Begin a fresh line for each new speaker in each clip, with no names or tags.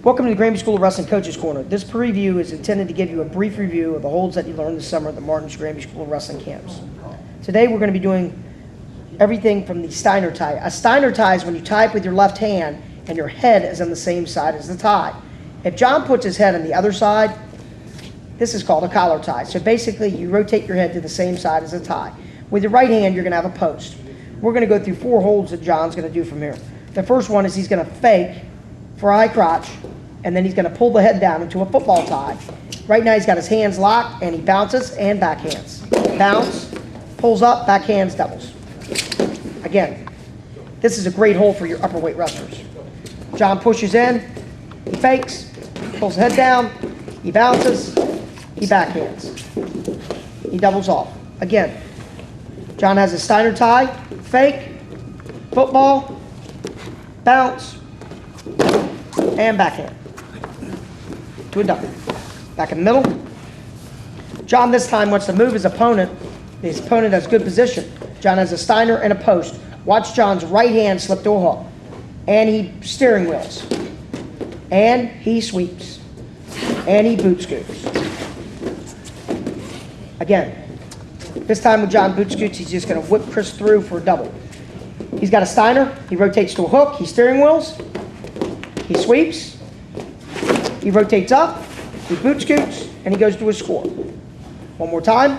Welcome to the Granby School of Wrestling Coaches Corner. This preview is intended to give you a brief review of the holds that you learned this summer at the Martin's Granby School of Wrestling camps. Today we're going to be doing everything from the Steiner tie. A Steiner tie is when you tie up with your left hand and your head is on the same side as the tie. If John puts his head on the other side, this is called a collar tie. So basically you rotate your head to the same side as the tie. With your right hand you're going to have a post. We're going to go through 4 holds that John's going to do from here. The first one is he's going to fake for a high crotch, and then he's going to pull the head down into a football tie. Right now he's got his hands locked, and he bounces and backhands. Bounce, pulls up, backhands, doubles. Again, this is a great hold for your upper weight wrestlers. John pushes in, he fakes, pulls the head down, he bounces, he backhands. He doubles off. Again, John has a Steiner tie, fake, football, bounce, and backhand to a double. Back in the middle. John this time wants to move his opponent. His opponent has good position. John has a Steiner and a post. Watch John's right hand slip to a hook. And he steering wheels. And he sweeps. And he boot scoots. Again, this time with John boot scoots, he's just going to whip Chris through for a double. He's got a Steiner. He rotates to a hook. He steering wheels. He sweeps. He rotates up. He boot scoots. And he goes to a score. One more time.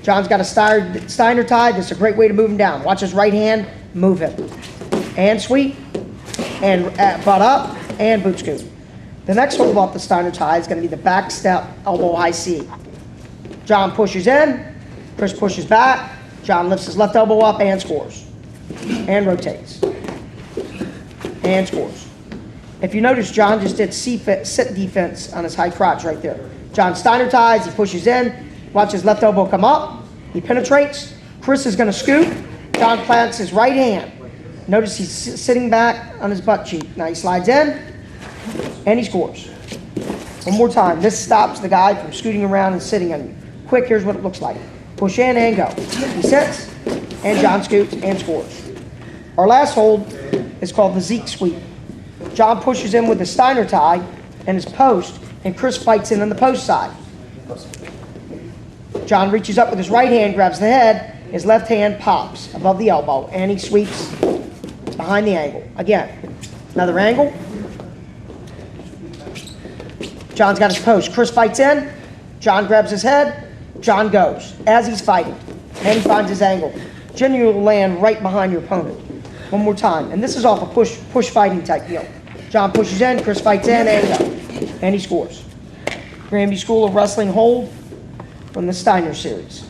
John's got a Steiner tie. This is a great way to move him down. Watch his right hand move him. And sweep. And butt up. And boot scoot. The next hold off the Steiner tie is going to be the back step elbow high C. John pushes in. Chris pushes back. John lifts his left elbow up and scores. And rotates. And scores. If you notice, John just did sit defense on his high crotch right there. John Steiner ties, he pushes in, watch his left elbow come up, he penetrates. Chris is going to scoop. John plants his right hand. Notice he's sitting back on his butt cheek. Now he slides in, and he scores. One more time. This stops the guy from scooting around and sitting on you. Quick, here's what it looks like. Push in and go. He sits, and John scoots and scores. Our last hold is called the Zeke sweep. John pushes in with the Steiner tie and his post, and Chris fights in on the post side. John reaches up with his right hand, grabs the head, his left hand pops above the elbow, and he sweeps behind the angle. Again, another angle. John's got his post. Chris fights in. John grabs his head. John goes as he's fighting, and he finds his angle. Generally will land right behind your opponent. One more time. And this is off a push fighting type deal. John pushes in, Chris fights in, and go. And he scores. Granby School of Wrestling hold from the Steiner series.